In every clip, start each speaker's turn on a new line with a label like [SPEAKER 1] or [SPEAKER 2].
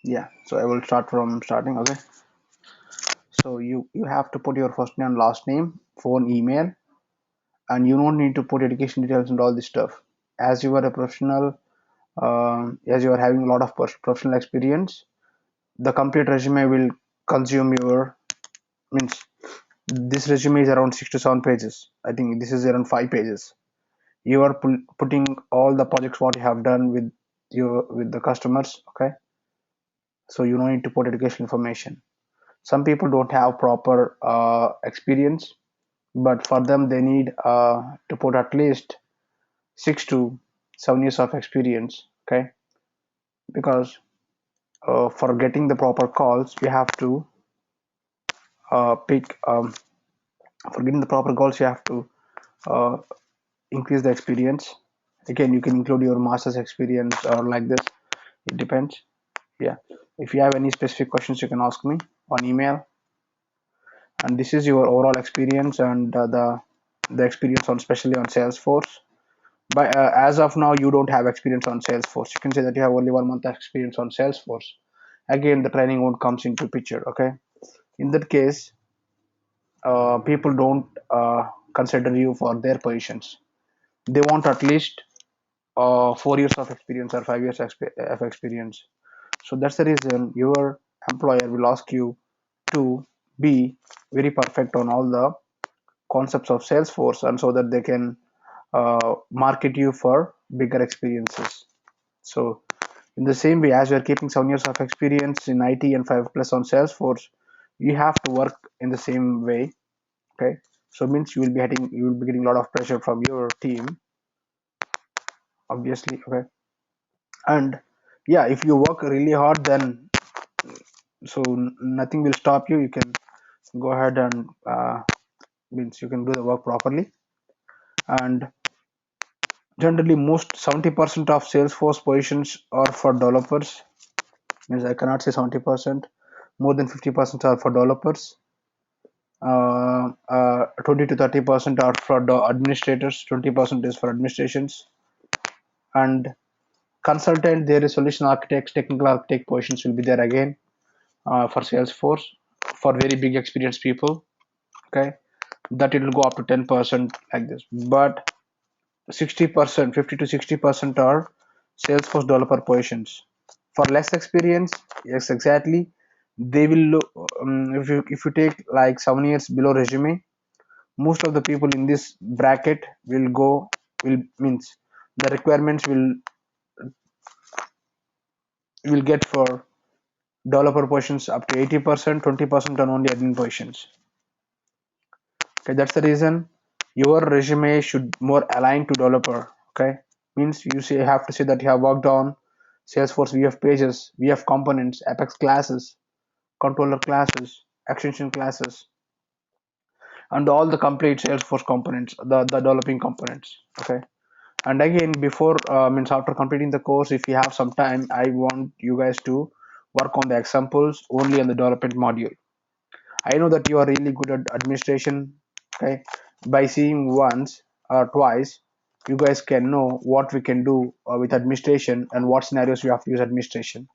[SPEAKER 1] Yeah, so I will start from starting. Okay, so you have to put your first name, last name, phone, email, and you don't need to put education details and all this stuff. As you are a professional, as you are having a lot of professional experience, the complete resume will consume your means this resume is around 6 to 7 pages. I think this is around 5 pages. You are putting all the projects what you have done with the customers. Okay, so you don't need to put education information. Some people don't have proper experience, but for them they need to put at least 6 to 7 years of experience. Okay, because for getting the proper calls you have to pick for getting the proper calls you have to uh, increase the experience. Again, you can include your master's experience or like this, it depends. Yeah, if you have any specific questions you can ask me on email. And this is your overall experience and the experience on especially on Salesforce. But as of now you don't have experience on Salesforce. You can say that you have only 1 month experience on Salesforce. Again, the training won't comes into picture. Okay, in that case people don't consider you for their positions. They want at least 4 years of experience or 5 years of experience. So that's the reason your employer will ask you to be very perfect on all the concepts of Salesforce, and so that they can market you for bigger experiences. So in the same way, as you are keeping 7 years of experience in IT and 5 plus on Salesforce, you have to work in the same way. Okay, so means you will be getting a lot of pressure from your team, obviously. Okay, and yeah, if you work really hard, then so nothing will stop you. You can go ahead and means you can do the work properly. And generally most 70% of Salesforce positions are for developers. Means I cannot say 70%, more than 50% are for developers. 20 to 30% are for the administrators, 20% is for administrations. And consultant, there is solution architects, technical architect positions will be there again for Salesforce for very big experienced people. Okay, that it will go up to 10% like this. But 60%, 50 to 60% are Salesforce developer positions. For less experience, yes, exactly. They will look, if you take like 7 years below resume, most of the people in this bracket will means the requirements will get for developer positions up to 80%, 20% on only admin positions. Okay, that's the reason your resume should more align to developer. Okay, means you have to say that you have worked on Salesforce VF pages, VF components, Apex classes, controller classes, extension classes, and all the complete Salesforce components, the developing components. Okay, and again, before means after completing the course, if you have some time, I want you guys to work on the examples only on the development module. I know that you are really good at administration. Okay, by seeing once or twice, you guys can know what we can do with administration and what scenarios we have to use administration.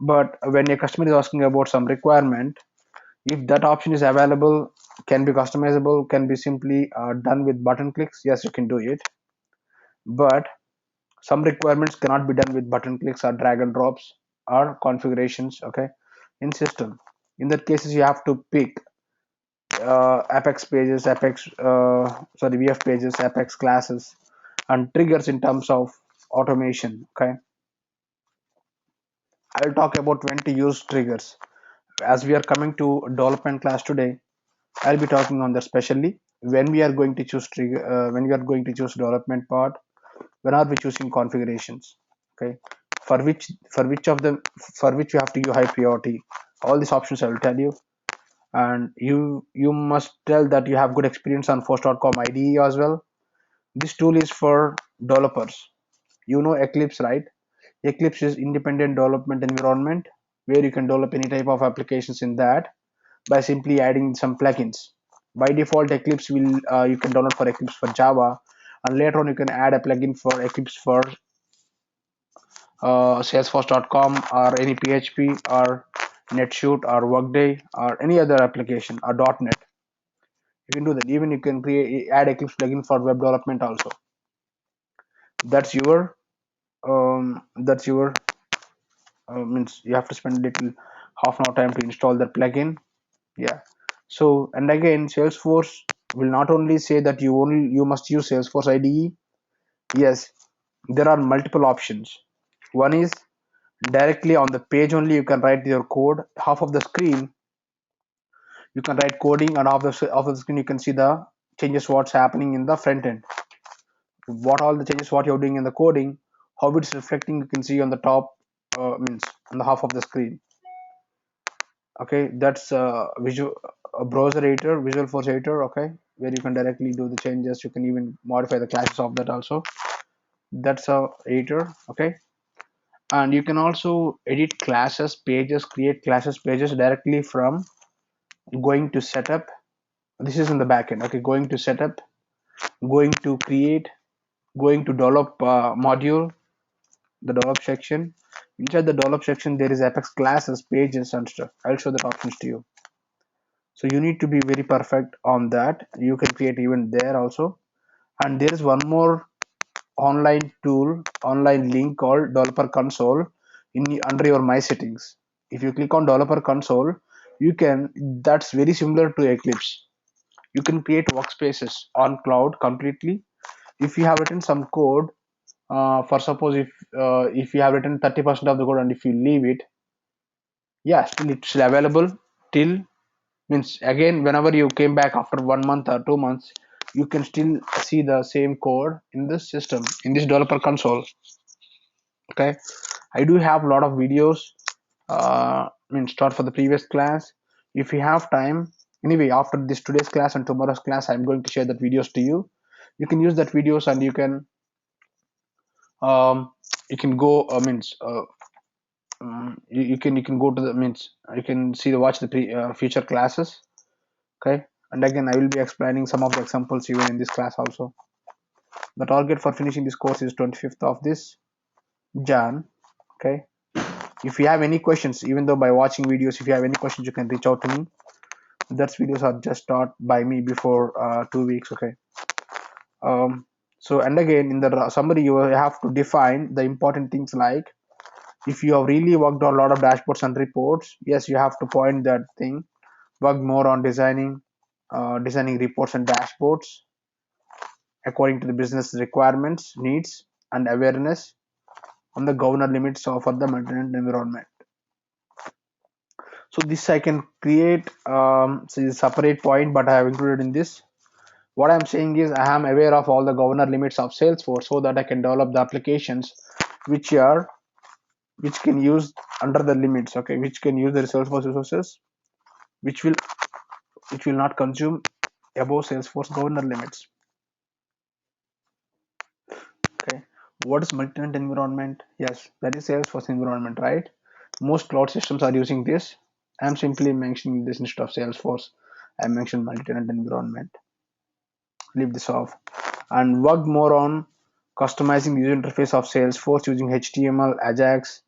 [SPEAKER 1] But when a customer is asking about some requirement, if that option is available, can be customizable, can be simply done with button clicks, yes, you can do it. But some requirements cannot be done with button clicks or drag and drops or configurations. Okay, in system, in that cases you have to pick Apex pages, VF pages, Apex classes, and triggers in terms of automation. Okay, I'll talk about when to use triggers. As we are coming to development class today, I'll be talking on that specially when we are going to choose trigger, when we are going to choose development part, when are we choosing configurations. Okay, for which you have to give high priority. All these options I will tell you, and you must tell that you have good experience on force.com IDE as well. This tool is for developers. You know Eclipse, right? Eclipse is independent development environment where you can develop any type of applications in that by simply adding some plugins. By default, Eclipse will you can download for Eclipse for Java, and later on you can add a plugin for Eclipse for Salesforce.com or any PHP or NetShoot or Workday or any other application or .NET. You can do that. Even you can create add Eclipse plugin for web development also. That's your means you have to spend a little half an hour time to install that plugin. Yeah. So and again, Salesforce will not only say that you must use Salesforce IDE. Yes, there are multiple options. One is directly on the page only you can write your code. Half of the screen you can write coding, and half of the screen you can see the changes what's happening in the front end. What all the changes what you're doing in the coding, how it's reflecting you can see on the top, means on the half of the screen. Okay, that's visual a browser editor, Visual Force editor. Okay, where you can directly do the changes. You can even modify the classes of that also. That's a editor. Okay, and you can also edit classes pages, create classes pages directly from going to setup. This is in the backend. Okay, going to setup, going to create, going to develop module, the develop section. Inside the develop section there is apex classes pages and stuff. I'll show that options to you. So you need to be very perfect on that. You can create even there also. And there is one more online tool, online link called developer console in under your my settings. If you click on developer console, you can, that's very similar to Eclipse. You can create workspaces on cloud completely. If you have written some code, for suppose if you have written 30% of the code and if you leave it, yeah, still it's available till, means again whenever you came back after 1 month or 2 months, you can still see the same code in this system, in this developer console. Okay, I do have a lot of videos, means start for the previous class. If you have time, anyway, after this today's class and tomorrow's class, I'm going to share that videos to you. You can use that videos and you can go, means you can go to the, means you can see the watch the future classes. Okay, and again I will be explaining some of the examples even in this class also. The target for finishing this course is 25th of this Jan. Okay, if you have any questions, even though by watching videos, if you have any questions you can reach out to me. That videos are just taught by me before 2 weeks. Okay, so and again in the summary you have to define the important things, like if you have really worked on a lot of dashboards and reports, yes, you have to point that thing. Work more on designing reports and dashboards according to the business requirements, needs, and awareness on the governor limits of the maintenance environment. So this I can create, so a separate point, but I have included in this. What I'm saying is I am aware of all the governor limits of Salesforce so that I can develop the applications which are which can use under the limits. Okay, which can use the Salesforce resources, which will not consume above Salesforce governor limits. Okay, what is multi-tenant environment? Yes, that is Salesforce environment, right? Most cloud systems are using this. I'm simply mentioning this instead of Salesforce. I mentioned multi-tenant environment. Leave this off and work more on customizing the user interface of Salesforce using HTML, Ajax,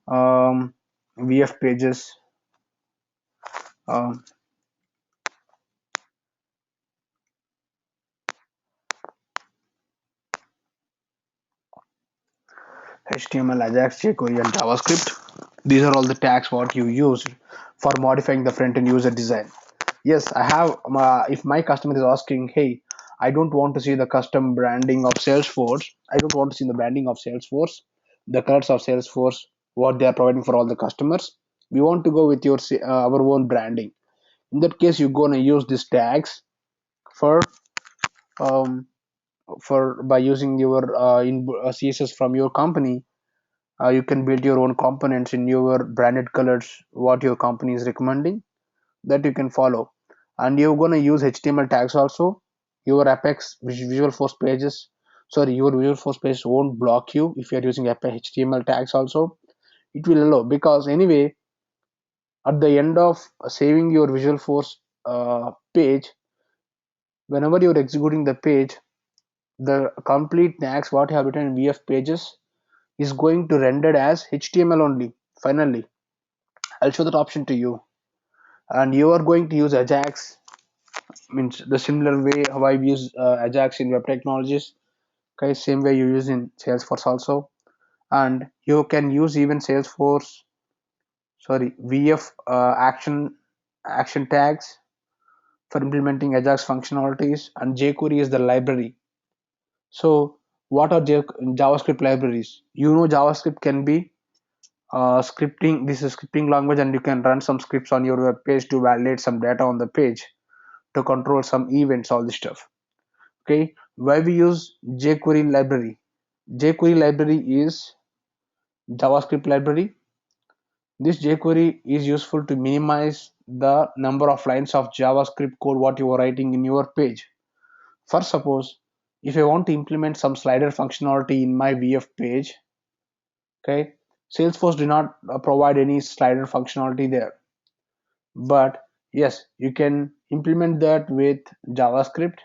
[SPEAKER 1] VF pages, um, HTML, Ajax, jQuery, and JavaScript. These are all the tags what you use for modifying the front-end user design. Yes, I have. If my customer is asking, hey, I don't want to see the custom branding of Salesforce. I don't want to see the branding of Salesforce, the colors of Salesforce, what they are providing for all the customers. We want to go with our own branding. In that case, you're gonna use these tags for um, by using your CSS from your company. You can build your own components in your branded colors what your company is recommending, that you can follow. And you're going to use HTML tags also. Your Apex Visual Force pages, sorry, your Visual Force page won't block you if you're using Apex HTML tags also. It will allow, because anyway at the end of saving your Visual Force page, whenever you're executing the page, the complete tags what you have written in VF pages is going to render as HTML only. Finally, I'll show that option to you, and you are going to use Ajax, means the similar way how I use Ajax in web technologies. Okay, same way you use in Salesforce also, and you can use even Salesforce, sorry, VF action tags for implementing Ajax functionalities, and jQuery is the library. So, what are JavaScript libraries? You know, JavaScript can be scripting. This is a scripting language, and you can run some scripts on your web page to validate some data on the page, to control some events, all this stuff. Okay, why we use jQuery library? jQuery library is JavaScript library. This jQuery is useful to minimize the number of lines of JavaScript code what you are writing in your page. For suppose, if I want to implement some slider functionality in my VF page, okay, Salesforce do not provide any slider functionality there. But yes, you can implement that with JavaScript.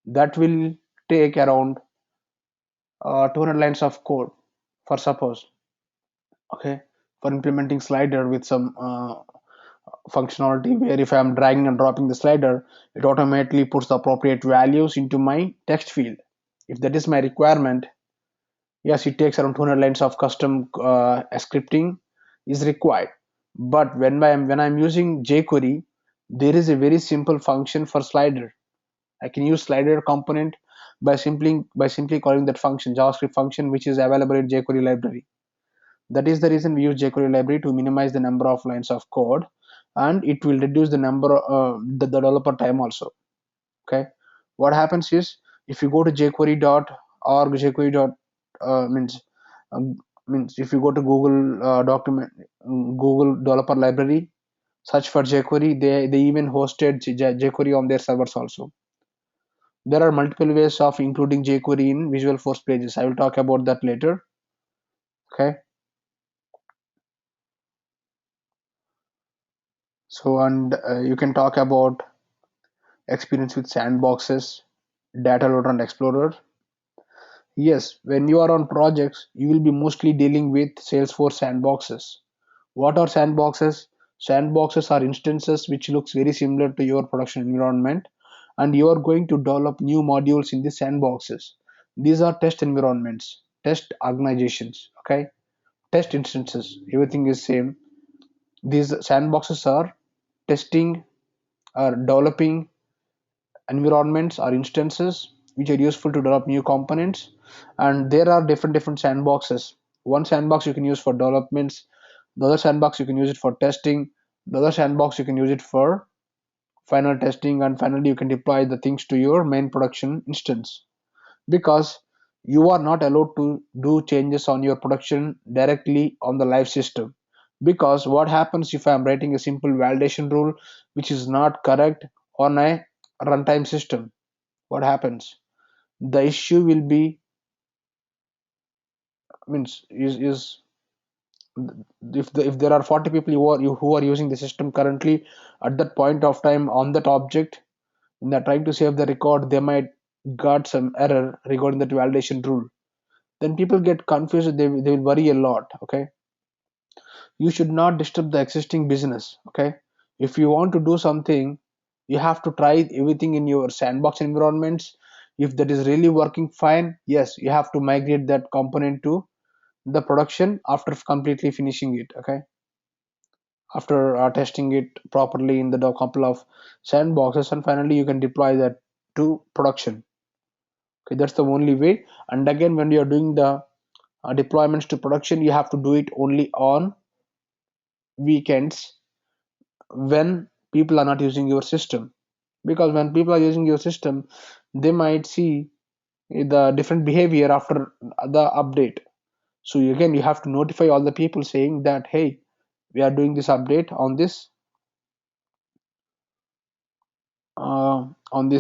[SPEAKER 1] That will take around 200 lines of code, for suppose. Okay, for implementing slider with some functionality where if I'm dragging and dropping the slider, it automatically puts the appropriate values into my text field. If that is my requirement, yes, it takes around 200 lines of custom scripting is required. But when I'm using jQuery, there is a very simple function for slider. I can use slider component by simply calling that function, JavaScript function, which is available in jQuery library. That is the reason we use jQuery library, to minimize the number of lines of code, and it will reduce the number the developer time also. Okay, what happens is, if you go to jQuery.org, jQuery dot um, means if you go to Google Google developer library, search for jQuery, they even hosted jQuery on their servers also. There are multiple ways of including jQuery in Visual Force pages. I will talk about that later. Okay, so and you can talk about experience with sandboxes, data loader and explorer. Yes, when you are on projects, you will be mostly dealing with Salesforce sandboxes. What are sandboxes? Sandboxes are instances which looks very similar to your production environment, and you are going to develop new modules in the sandboxes. These are test environments, test organizations, okay? Test instances, everything is same. These sandboxes are testing or developing environments or instances which are useful to develop new components, and there are different sandboxes. One sandbox you can use for developments, the other sandbox you can use it for testing, the other sandbox you can use it for final testing, and finally you can deploy the things to your main production instance. Because you are not allowed to do changes on your production directly on the live system. Because what happens if I am writing a simple validation rule which is not correct on a runtime system? What happens? The issue will be, means is if there are 40 people who are using the system currently at that point of time on that object, when they're trying to save the record, they might got some error regarding that validation rule. Then people get confused, they will worry a lot. Okay, you should not disturb the existing business. Okay, if you want to do something, you have to try everything in your sandbox environments. If that is really working fine, yes, you have to migrate that component to the production after completely finishing it. Okay, after testing it properly in the couple of sandboxes, and finally you can deploy that to production. Okay, that's the only way. And again, when you are doing the deployments to production, you have to do it only on weekends, when people are not using your system. Because when people are using your system, they might see the different behavior after the update. So again, you have to notify all the people saying that, hey, we are doing this update on this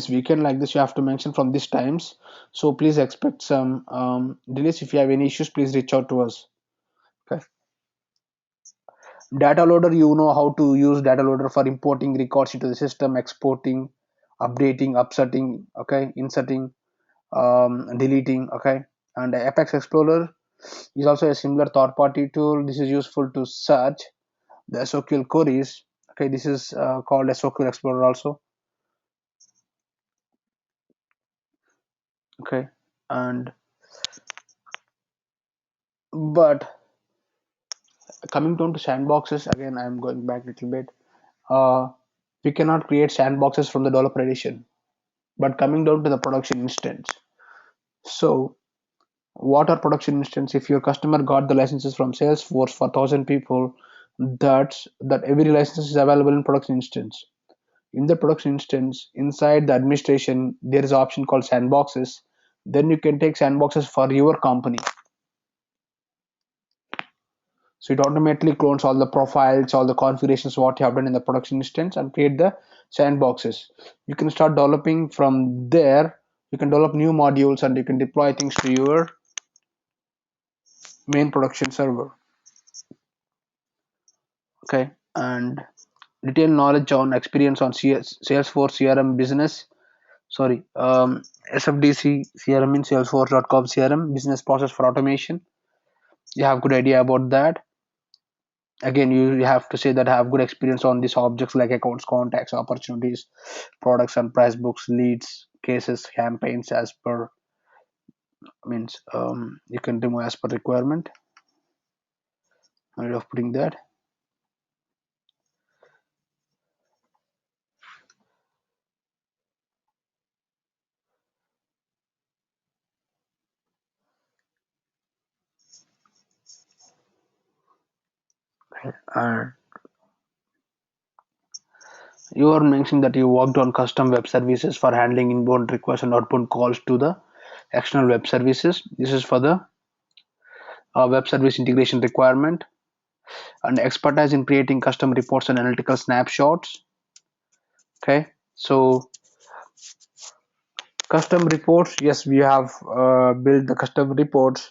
[SPEAKER 1] weekend, like this. You have to mention from these times, so please expect some delays. If you have any issues, please reach out to us. Okay, data loader, you know how to use data loader for importing records into the system, exporting, updating, upsetting, okay, inserting, deleting. Okay, and Apex Explorer, is also a similar third-party tool. This is useful to search the SOQL queries. Okay, this is called SOQL Explorer also. Okay, and but coming down to sandboxes again, I'm going back a little bit. Uh, we cannot create sandboxes from the developer edition, but coming down to the production instance. So what are production instance? If your customer got the licenses from Salesforce for 1,000 people, that every license is available in production instance. In the production instance, inside the administration, there is an option called sandboxes. Then you can take sandboxes for your company. So it automatically clones all the profiles, all the configurations what you have done in the production instance and create the sandboxes. You can start developing from there. You can develop new modules and you can deploy things to your main production server. Okay, and detailed knowledge on experience on Salesforce CRM business. Sorry, SFDC CRM in Salesforce.com CRM business process for automation. You have good idea about that. Again, you have to say that I have good experience on these objects like accounts, contacts, opportunities, products and price books, leads, cases, campaigns as per means you can remove as per requirement. Instead of putting that, and you are mentioning that you worked on custom web services for handling inbound requests and outbound calls to the external web services. This is for the web service integration requirement, and expertise in creating custom reports and analytical snapshots. Okay, so custom reports, yes, we have built the custom reports,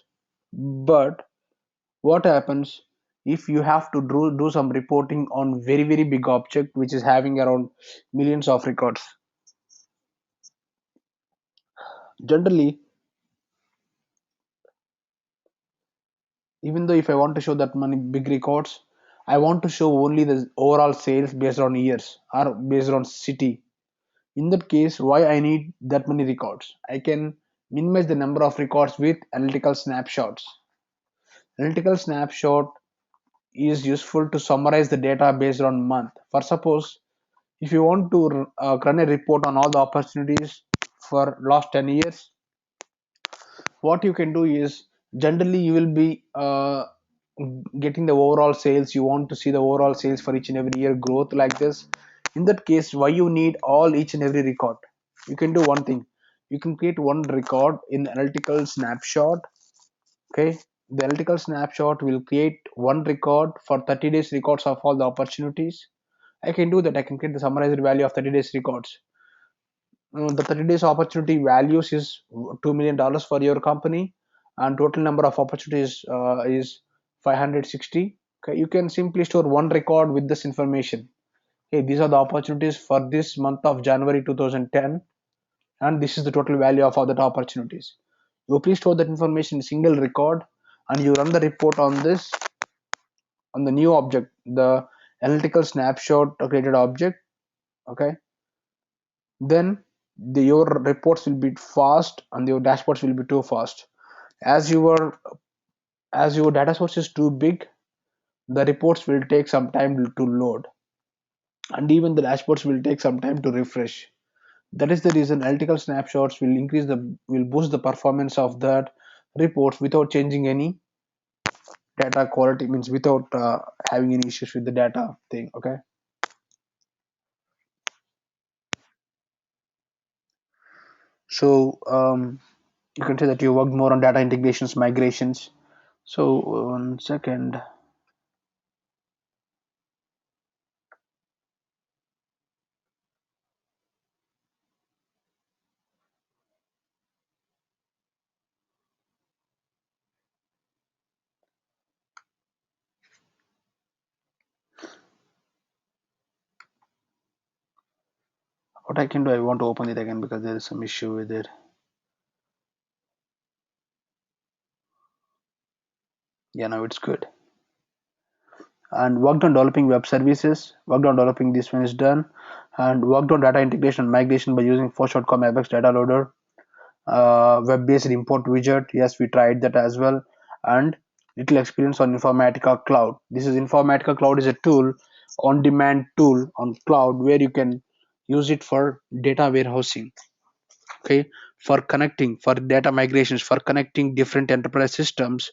[SPEAKER 1] but what happens if you have to do some reporting on very big object which is having around millions of records? Generally, even though if I want to show that many big records, I want to show only the overall sales based on years or based on city. In that case, why I need that many records? I can minimize the number of records with analytical snapshots. Analytical snapshot is useful to summarize the data based on month. For suppose, if you want to run a report on all the opportunities for last 10 years, what you can do is generally you will be getting the overall sales. You want to see the overall sales for each and every year growth like this. In that case, why you need all each and every record? You can do one thing. You can create one record in analytical snapshot. Okay, the analytical snapshot will create one record for 30 days records of all the opportunities. I can do that. I can create the summarized value of 30 days records. The 30 days opportunity values is $2 million for your company, and total number of opportunities is 560. Okay, you can simply store one record with this information. Okay, these are the opportunities for this month of January 2010, and this is the total value of all the opportunities. You please store that information in single record, and you run the report on this on the new object, the analytical snapshot created object. Okay, then your reports will be fast and your dashboards will be too fast. As your data source is too big, the reports will take some time to load, and even the dashboards will take some time to refresh. That is the reason analytical snapshots will boost the performance of that reports without changing any data quality, means without having any issues with the data thing. Okay, so you can say that you worked more on data integrations, migrations. So 1 second. What I can do, I want to open it again because there is some issue with it. Yeah, now it's good. And worked on developing web services, worked on developing this one is done, and worked on data integration and migration by using force.com apex data loader, web-based import widget. Yes, we tried that as well. And little experience on Informatica Cloud. This is Informatica Cloud is a tool, on-demand tool on cloud where you can use it for data warehousing. Okay, for connecting, for data migrations, for connecting different enterprise systems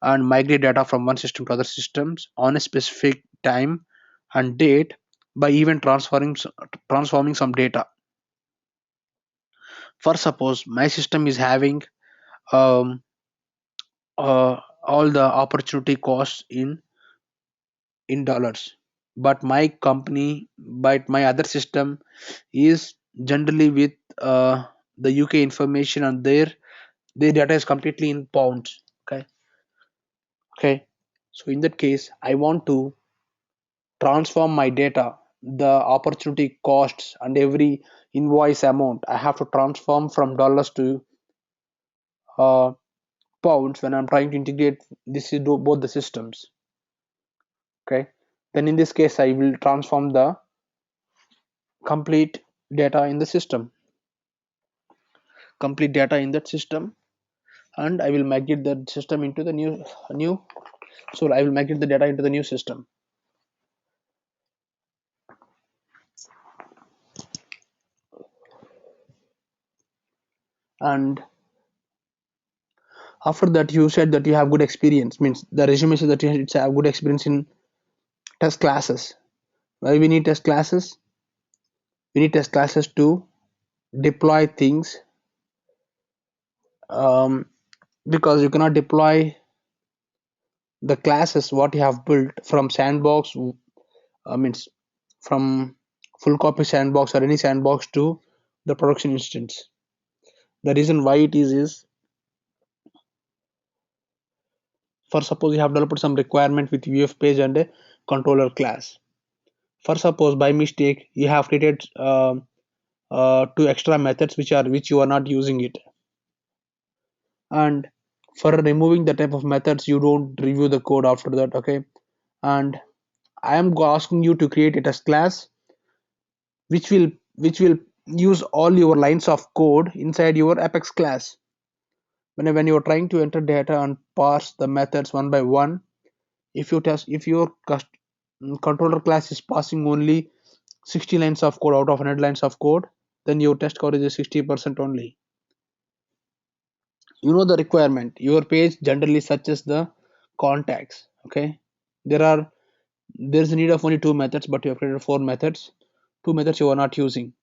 [SPEAKER 1] and migrate data from one system to other systems on a specific time and date by even transforming some data. For suppose my system is having um, all the opportunity costs in dollars, but my company, but my other system is generally with the UK information, and their data is completely in pounds. Okay, okay. So in that case, I want to transform my data, the opportunity costs and every invoice amount. I have to transform from dollars to uh, pounds when I'm trying to integrate this is both the systems. Okay, then in this case I will transform the complete data in the system, complete data in that system, and I will migrate that system into the new so I will migrate the data into the new system. And after that, you said that you have good experience, means the resume says that you have good experience in test classes. Why we need test classes? We need test classes to deploy things, um, because you cannot deploy the classes what you have built from sandbox, means from full copy sandbox or any sandbox to the production instance. The reason why it is for suppose you have developed some requirement with UF page and a controller class. For suppose by mistake you have created two extra methods which you are not using it, and for removing the type of methods you don't review the code after that. Okay, and I am asking you to create a test class which will use all your lines of code inside your apex class. When you are trying to enter data and parse the methods one by one, if your controller class is passing only 60 lines of code out of 100 lines of code, then your test coverage is 60% only. You know the requirement, your page generally searches the contacts. Okay, there's a need of only two methods, but you have created four methods, two methods you are not using.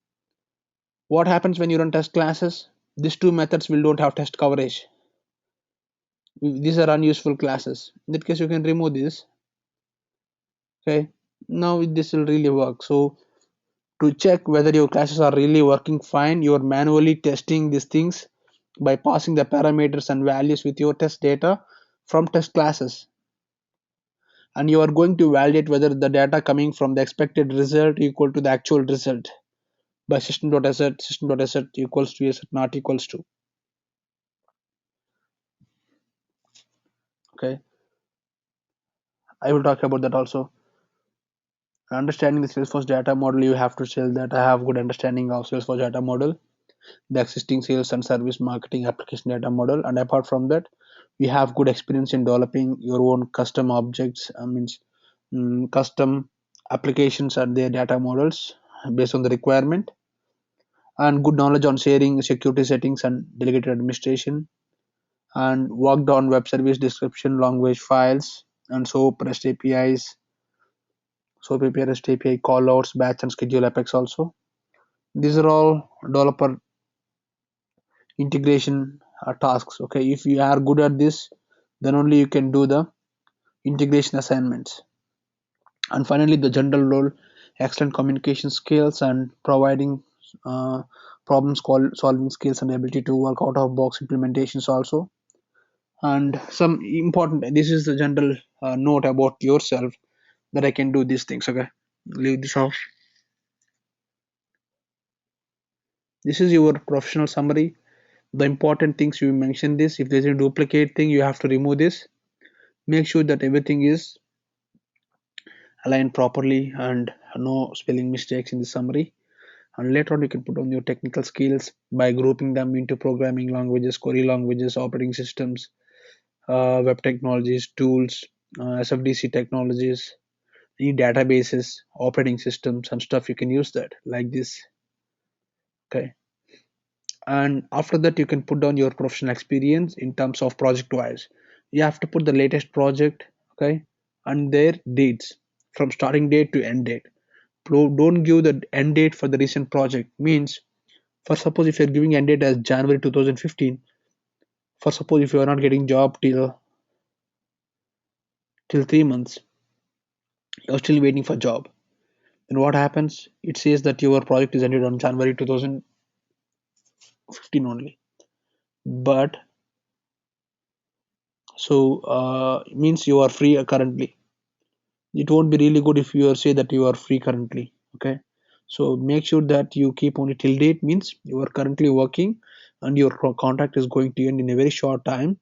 [SPEAKER 1] What happens when you run test classes? These two methods will don't have test coverage. These are unuseful classes. In that case you can remove this. Okay, now this will really work. So to check whether your classes are really working fine, you are manually testing these things by passing the parameters and values with your test data from test classes, and you are going to validate whether the data coming from the expected result equal to the actual result by system.asset equals to asset not equals to. Okay, I will talk about that also. Understanding the Salesforce data model, you have to tell that I have good understanding of Salesforce data model, the existing sales and service marketing application data model, and apart from that we have good experience in developing your own custom objects, means custom applications and their data models based on the requirement, and good knowledge on sharing security settings and delegated administration, and worked on web service description language files and SOAP REST APIs, SOAP API REST API callouts, batch and schedule apex also. These are all developer integration tasks. Okay, if you are good at this, then only you can do the integration assignments. And finally the general role, excellent communication skills and providing uh, solving skills and ability to work out of box implementations also. And some important, this is the general note about yourself, that I can do these things. Okay, leave this off. This is your professional summary. The important things you mentioned, this if there's a duplicate thing you have to remove this. Make sure that everything is aligned properly and no spelling mistakes in the summary. And later on, you can put on your technical skills by grouping them into programming languages, query languages, operating systems, web technologies, tools, SFDC technologies, any databases, operating systems, and stuff. You can use that like this. Okay. And after that, you can put down your professional experience in terms of project wise. You have to put the latest project, okay, and their dates from starting date to end date. Don't give the end date for the recent project. Means, for suppose if you're giving end date as January 2015, for suppose if you are not getting job till 3 months, you're still waiting for job. Then what happens? It says that your project is ended on January 2015 only. But so means you are free currently. It won't be really good if you are say that you are free currently. Okay, so make sure that you keep only till date, means you are currently working and your contract is going to end in a very short time,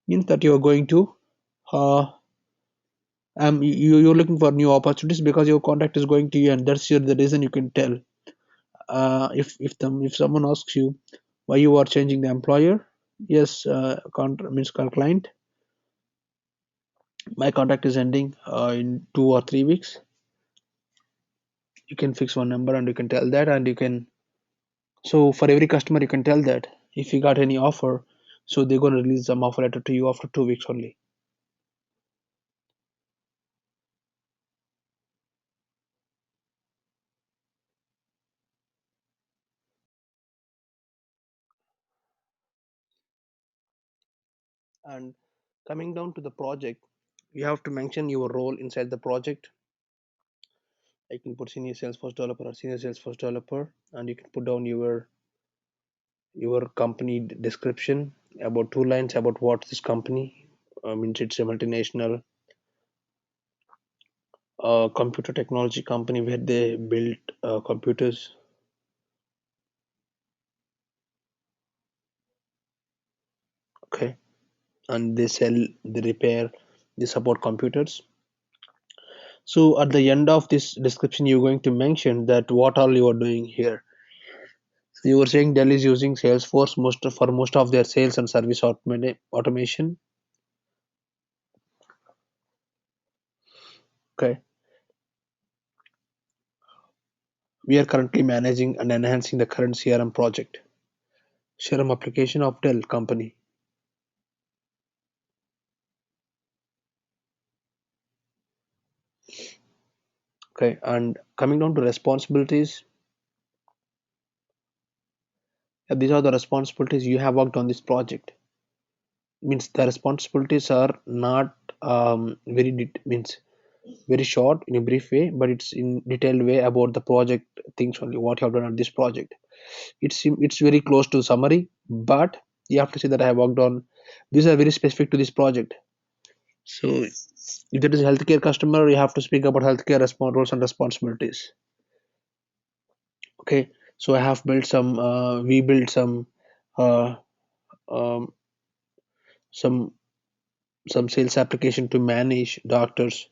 [SPEAKER 1] means that you are going to uh, you're looking for new opportunities because your contract is going to end. That's the reason. You can tell if someone asks you why you are changing the employer. Yes, means client, my contract is ending in 2 or 3 weeks. You can fix one number and you can tell that, and you can, so for every customer you can tell that if you got any offer, so they're going to release some offer letter to you after 2 weeks only. And coming down to the project, you have to mention your role inside the project. I can put senior Salesforce developer or senior Salesforce developer, and you can put down your company description, about 2 lines about what this company means. It's a multinational computer technology company where they build computers. Okay, and they sell, they repair, they support computers. So at the end of this description, you're going to mention that what all you are doing here. So you were saying Dell is using Salesforce for most of their sales and service automation. Okay, we are currently managing and enhancing the current CRM project, CRM application of Dell company. Okay, and coming down to responsibilities, these are the responsibilities you have worked on this project. Means the responsibilities are not means very short in a brief way, but it's in detailed way about the project things only what you have done on this project. It's very close to summary, but you have to say that I have worked on, these are very specific to this project. So if there is a healthcare customer, you have to speak about healthcare roles and responsibilities. Okay, so I have built some we built uh, um, some some sales application to manage doctors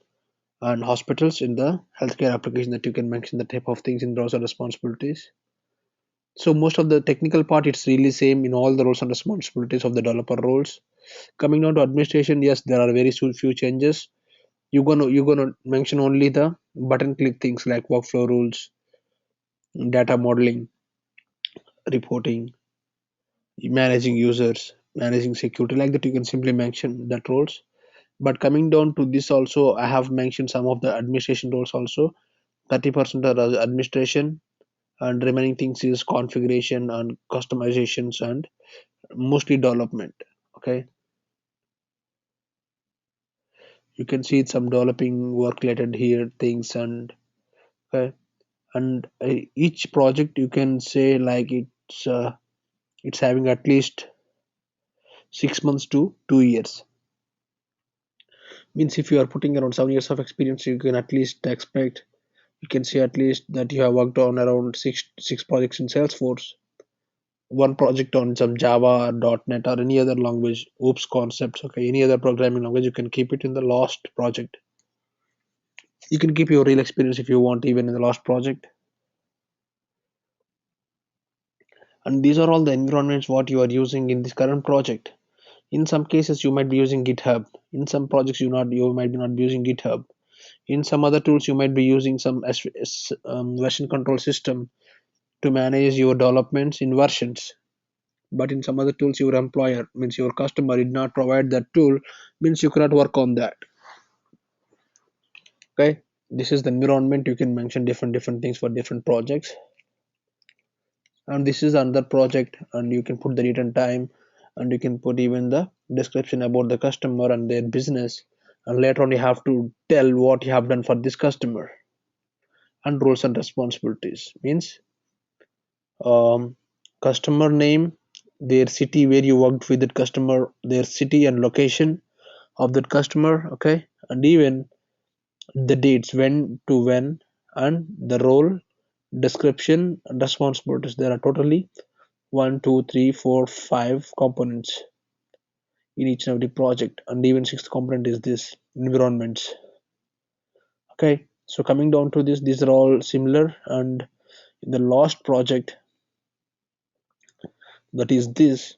[SPEAKER 1] and hospitals in the healthcare application, that you can mention the type of things in roles and responsibilities. So most of the technical part, it's really same in all the roles and responsibilities of the developer roles. Coming down to administration, yes, there are very few changes. You're gonna mention only the button click things like workflow rules, data modeling, reporting, managing users, managing security, like that. You can simply mention that roles. But coming down to this also, I have mentioned some of the administration roles also. 30% are administration, and remaining things is configuration and customizations and mostly development. Okay, you can see some developing work related here things. And okay, and each project you can say like it's having at least 6 months to 2 years. Means if you are putting around 7 years of experience, you can at least expect, you can say at least that you have worked on around six projects in Salesforce. one project on some Java or .NET or any other language, oops concepts, okay, any other programming language, you can keep it in the last project. You can keep your real experience if you want even in the last project. And these are all the environments what you are using in this current project. In some cases you might be using GitHub. In some projects you might be not be using GitHub. In some other tools you might be using some version control system to manage your developments in versions. But in some other tools your employer means your customer did not provide that tool, means you cannot work on that. Okay, this is the environment. You can mention different things for different projects. And this is another project, and you can put the date and time, and you can put even the description about the customer and their business, and later on you have to tell what you have done for this customer. And roles and responsibilities means customer name, their city where you worked with that customer, their city and location of that customer, okay, and even the dates when to when, and the role, description and responsibilities. There are totally one, two, three, four, five components in each and every project, and even sixth component is this environments. Okay, so coming down to this, these are all similar. And in the last project, that is this,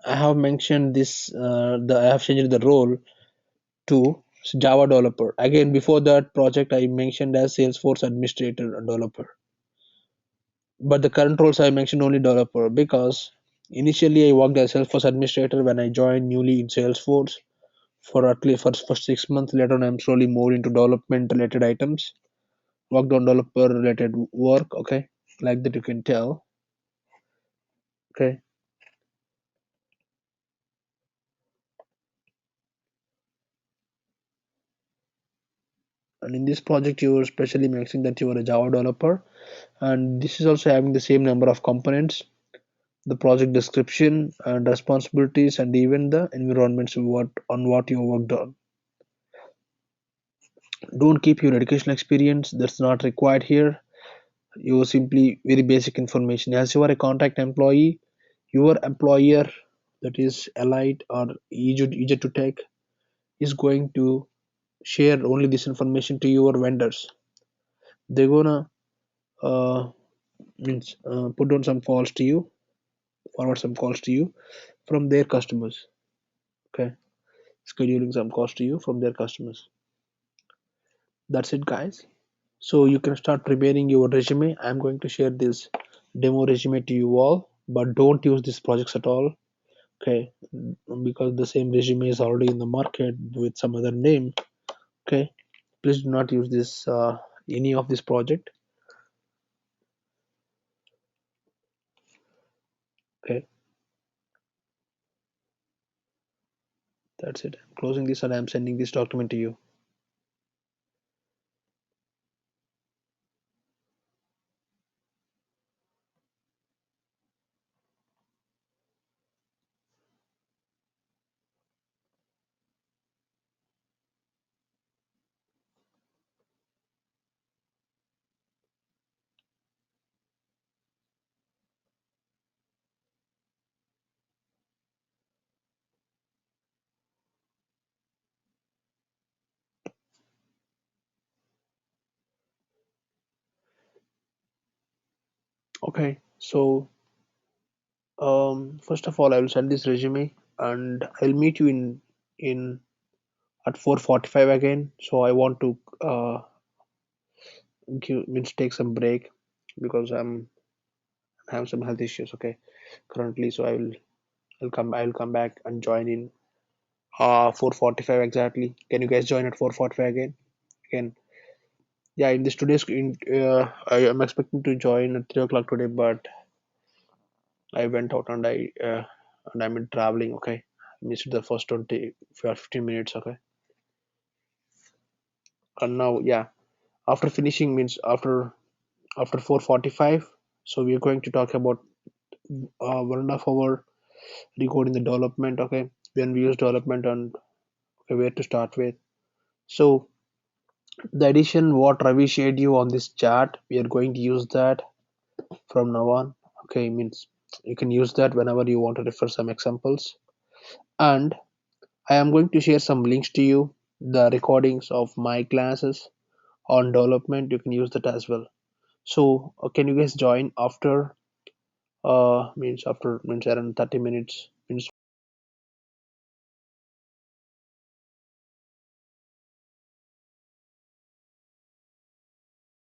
[SPEAKER 1] I have mentioned this. I have changed the role to Java developer. Again, before that project, I mentioned as Salesforce administrator and developer. But the current roles I mentioned only developer because initially I worked as Salesforce administrator when I joined newly in Salesforce for at least for 6 months. Later on, I'm slowly moved into development related items, worked on developer related work. Okay, like that you can tell. Okay, and in this project, you are specially mentioning that you are a Java developer, and this is also having the same number of components, the project description and responsibilities, and even the environments what you worked on. Don't keep your educational experience, that's not required here. You simply very basic information. As you are a contract employee, your employer, that is allied or easier to take, is going to share only this information to your vendors. They're gonna uh, put on some calls to you, forward some calls to you from their customers. Okay, scheduling some calls to you from their customers. That's it, guys. So you can start preparing your resume. I'm going to share this demo resume to you all, but don't use these projects at all. Okay, because the same resume is already in the market with some other name. Okay, please do not use this any of this project. Okay, that's it. I'm closing this and I'm sending this document to you. Okay, so first of all I will send this resume and I'll meet you in at 4:45 again. So I want to means take some break because I have some health issues. Okay, currently, so I'll come back and join in 4:45 exactly. Can you guys join at 4:45 again? Again, yeah. In this today's I am expecting to join at 3 o'clock today, but I went out and I'm in traveling. Okay, missed the first 20 or 15 minutes. Okay, and now yeah, after finishing means after 4:45. So we are going to talk about 1.5 hour recording the development. Okay, when we use development and okay, where to start with. So the addition what Ravi shared you on this chart, we are going to use that from now on. Okay, means You can use that whenever you want to refer some examples. And I am going to share some links to you, the recordings of my classes on development. You can use that as well. So can you guys join after means around 30 minutes means